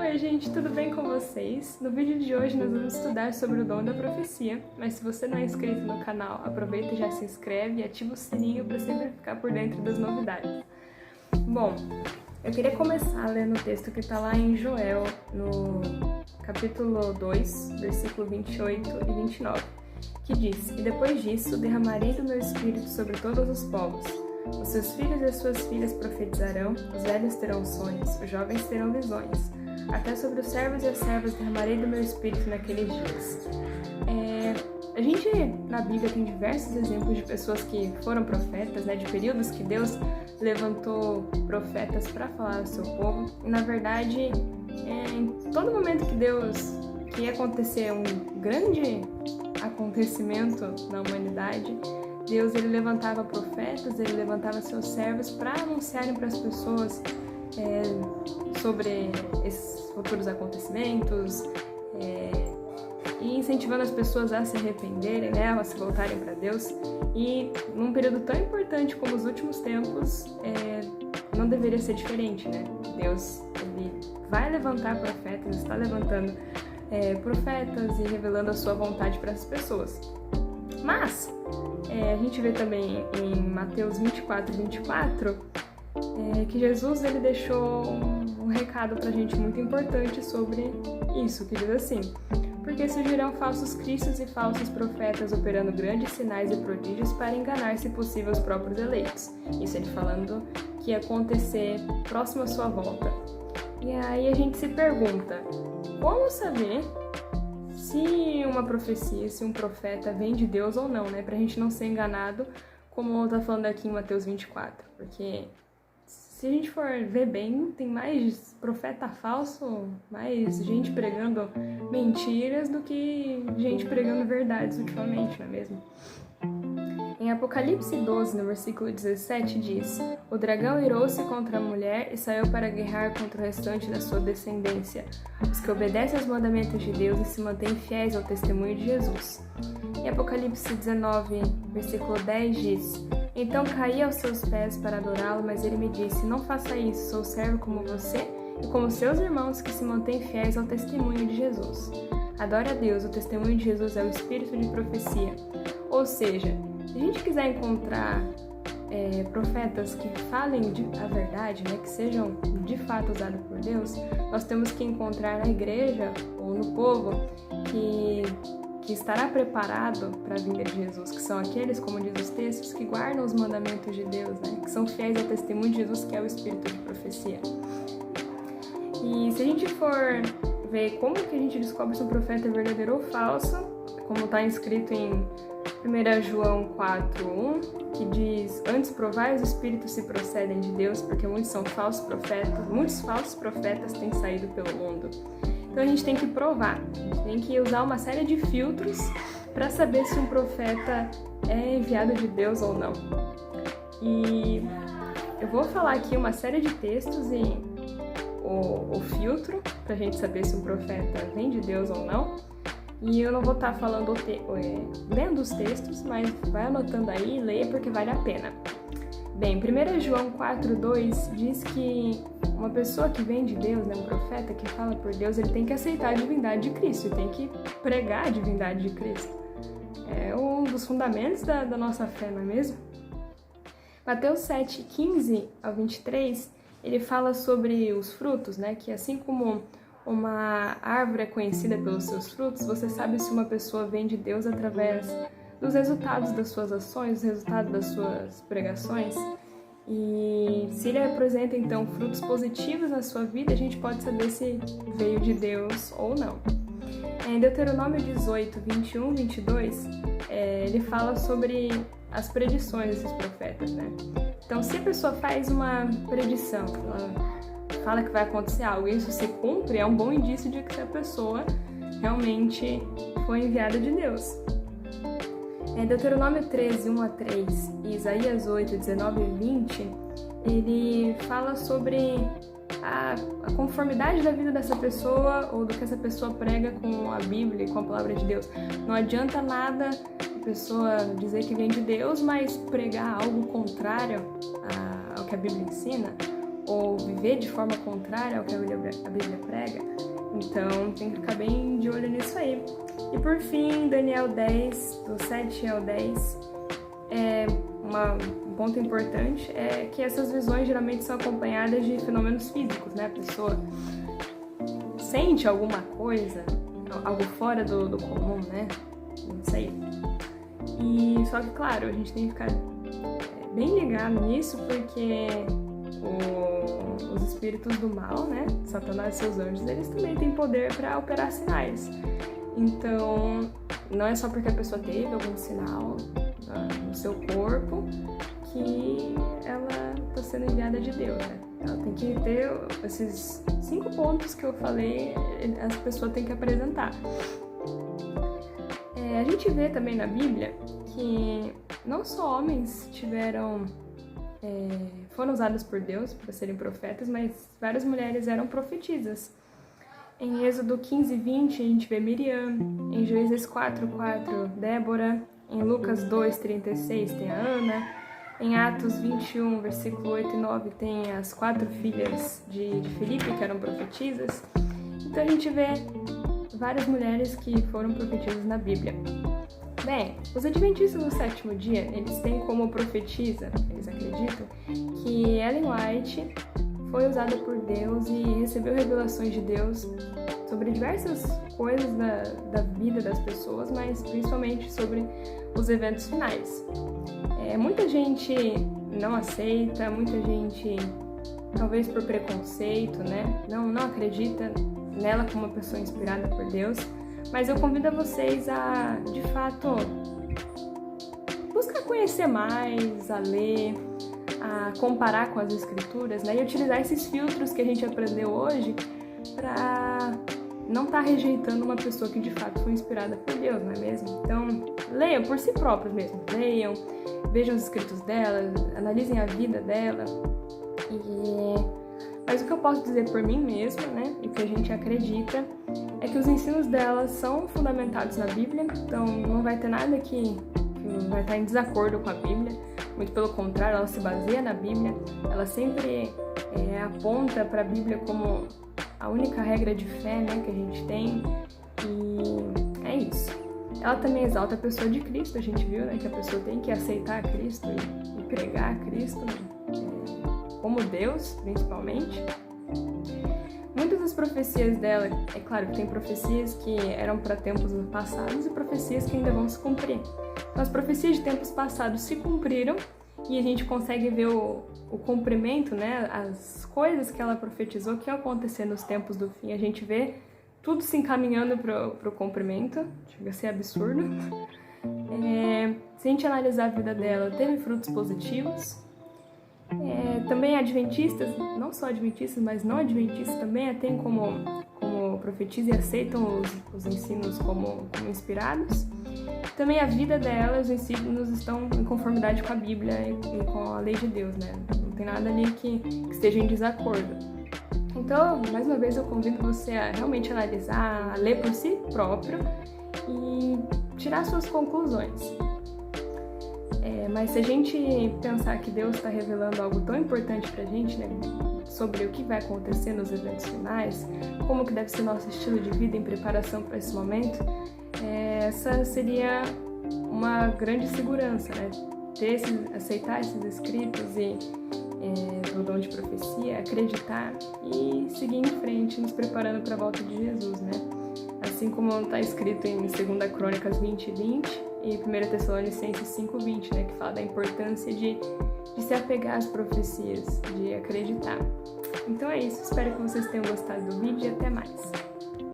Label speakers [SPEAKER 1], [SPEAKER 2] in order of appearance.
[SPEAKER 1] Oi gente, tudo bem com vocês? No vídeo de hoje nós vamos estudar sobre o dom da profecia, mas se você não é inscrito no canal, aproveita e já se inscreve e ativa o sininho para sempre ficar por dentro das novidades. Bom, eu queria começar lendo o texto que está lá em Joel, no capítulo 2, versículo 28 e 29, que diz: E depois disso derramarei do meu espírito sobre todos os povos. Os seus filhos e as suas filhas profetizarão, os velhos terão sonhos, os jovens terão visões. Até sobre os servos e as servas derramarei do meu espírito naqueles dias. A gente, na Bíblia, tem diversos exemplos de pessoas que foram profetas, de períodos que Deus levantou profetas para falar ao seu povo. E, na verdade, em todo momento que ia acontecer um grande acontecimento na humanidade, Deus ele levantava profetas, ele levantava seus servos para anunciarem para as pessoas sobre esses futuros acontecimentos e incentivando as pessoas a se arrependerem, a se voltarem para Deus. E num período tão importante como os últimos tempos, não deveria ser diferente, Deus ele vai levantar profetas, está levantando profetas e revelando a sua vontade para as pessoas. Mas a gente vê também em Mateus 24, que Jesus ele deixou um recado pra gente muito importante sobre isso, que diz assim: porque surgirão falsos cristos e falsos profetas operando grandes sinais e prodígios para enganar, se possível, os próprios eleitos. Isso ele falando que ia acontecer próximo à sua volta. E aí a gente se pergunta, como saber se uma profecia, se um profeta vem de Deus ou não, pra gente não ser enganado, como tá falando aqui em Mateus 24, porque se a gente for ver bem, tem mais profeta falso, mais gente pregando mentiras do que gente pregando verdades ultimamente, não é mesmo? Em Apocalipse 12, no versículo 17, diz: O dragão irou-se contra a mulher e saiu para guerrear contra o restante da sua descendência, os que obedecem aos mandamentos de Deus e se mantêm fiéis ao testemunho de Jesus. Em Apocalipse 19, versículo 10, diz: Então caí aos seus pés para adorá-lo, mas ele me disse: Não faça isso, sou servo como você e como seus irmãos que se mantêm fiéis ao testemunho de Jesus. Adore a Deus, o testemunho de Jesus é o espírito de profecia. Ou seja, se a gente quiser encontrar profetas que falem a verdade, que sejam de fato usados por Deus, nós temos que encontrar na igreja ou no povo que estará preparado para a vinda de Jesus, que são aqueles, como diz os textos, que guardam os mandamentos de Deus, que são fiéis ao testemunho de Jesus, que é o espírito de profecia. E se a gente for ver como que a gente descobre se um profeta é verdadeiro ou falso, como está escrito em 1 João 4:1, que diz: Antes provai os espíritos se procedem de Deus, porque muitos falsos profetas têm saído pelo mundo. Então a gente tem que provar, a gente tem que usar uma série de filtros para saber se um profeta é enviado de Deus ou não. E eu vou falar aqui uma série de textos e o filtro para a gente saber se um profeta vem de Deus ou não. E eu não vou estar falando lendo os textos, mas vai anotando aí e leia porque vale a pena. Bem, 1 João 4:2 diz que uma pessoa que vem de Deus, um profeta que fala por Deus, ele tem que aceitar a divindade de Cristo, ele tem que pregar a divindade de Cristo. É um dos fundamentos da nossa fé, não é mesmo? Mateus 7:15 ao 23, ele fala sobre os frutos, que assim como uma árvore é conhecida pelos seus frutos, você sabe se uma pessoa vem de Deus através dos resultados das suas ações, dos resultados das suas pregações. E se ele apresenta, então, frutos positivos na sua vida, a gente pode saber se veio de Deus ou não. Em Deuteronômio 18, 21, 22, ele fala sobre as predições desses profetas, Então, se a pessoa faz uma predição, ela fala que vai acontecer algo e isso se cumpre, é um bom indício de que a pessoa realmente foi enviada de Deus. Em Deuteronômio 13, 1-3 e Isaías 8, 19 e 20, ele fala sobre a conformidade da vida dessa pessoa ou do que essa pessoa prega com a Bíblia e com a palavra de Deus. Não adianta nada a pessoa dizer que vem de Deus, mas pregar algo contrário ao que a Bíblia ensina, ou viver de forma contrária ao que a Bíblia prega, Então tem que ficar bem de olho nisso aí. E por fim, Daniel 10, do 7 ao 10, um ponto importante é que essas visões geralmente são acompanhadas de fenômenos físicos, né? A pessoa sente alguma coisa, algo fora do comum, né? Não sei. E só que, claro, a gente tem que ficar bem ligado nisso, porque os espíritos do mal, né? Satanás e seus anjos, eles também têm poder para operar sinais. Então, não é só porque a pessoa teve algum sinal no seu corpo que ela está sendo enviada de Deus, né? Ela tem que ter esses 5 pontos que eu falei, as pessoas têm que apresentar. A gente vê também na Bíblia que não só homens foram usados por Deus para serem profetas, mas várias mulheres eram profetisas. Em Êxodo 15:20 a gente vê Miriam, em Juízes 4:4 Débora, em Lucas 2:36 tem a Ana, em Atos 21, versículo 8 e 9 tem as 4 filhas de Filipe que eram profetisas. Então a gente vê várias mulheres que foram profetisas na Bíblia. Bem, os adventistas do 7º dia, eles têm como profetisa, eles acreditam, que Ellen White foi usada por Deus e recebeu revelações de Deus sobre diversas coisas da vida das pessoas, mas principalmente sobre os eventos finais. Muita gente não aceita, muita gente, talvez por preconceito, né, não acredita nela como uma pessoa inspirada por Deus, mas eu convido a vocês a, de fato, buscar conhecer mais, a ler, a comparar com as escrituras, né, e utilizar esses filtros que a gente aprendeu hoje para não estar rejeitando uma pessoa que de fato foi inspirada por Deus, não é mesmo? Então, leiam por si próprios mesmo, leiam, vejam os escritos dela, analisem a vida dela. Mas o que eu posso dizer por mim mesma, né, e o que a gente acredita, é que os ensinos dela são fundamentados na Bíblia, então não vai ter nada que vai estar em desacordo com a Bíblia, muito pelo contrário, ela se baseia na Bíblia, ela sempre aponta para a Bíblia como a única regra de fé, né, que a gente tem, e é isso. Ela também exalta a pessoa de Cristo, a gente viu, né, que a pessoa tem que aceitar Cristo e pregar Cristo como Deus, principalmente. Muitas das profecias dela, é claro que tem profecias que eram para tempos passados e profecias que ainda vão se cumprir. Então, as profecias de tempos passados se cumpriram e a gente consegue ver o cumprimento, né, as coisas que ela profetizou que iam acontecer nos tempos do fim. A gente vê tudo se encaminhando para o cumprimento, chega a ser absurdo. Se a gente analisar a vida dela, teve frutos positivos. Também adventistas, não só adventistas, mas não adventistas também a têm como profetiza e aceitam os ensinos como inspirados. Também a vida dela, os ensinos estão em conformidade com a Bíblia e com a lei de Deus, né? Não tem nada ali que esteja em desacordo. Então, mais uma vez, eu convido você a realmente analisar, a ler por si próprio e tirar suas conclusões. Mas se a gente pensar que Deus está revelando algo tão importante pra gente, né, sobre o que vai acontecer nos eventos finais, como que deve ser nosso estilo de vida em preparação para esse momento, essa seria uma grande segurança, né? Aceitar esses escritos e do dom de profecia, acreditar e seguir em frente, nos preparando para a volta de Jesus, né? Assim como está escrito em 2 Crônicas 20:20 e 1 Tessalonicenses 5:20, né? Que fala da importância de se apegar às profecias, de acreditar. Então é isso, espero que vocês tenham gostado do vídeo e até mais!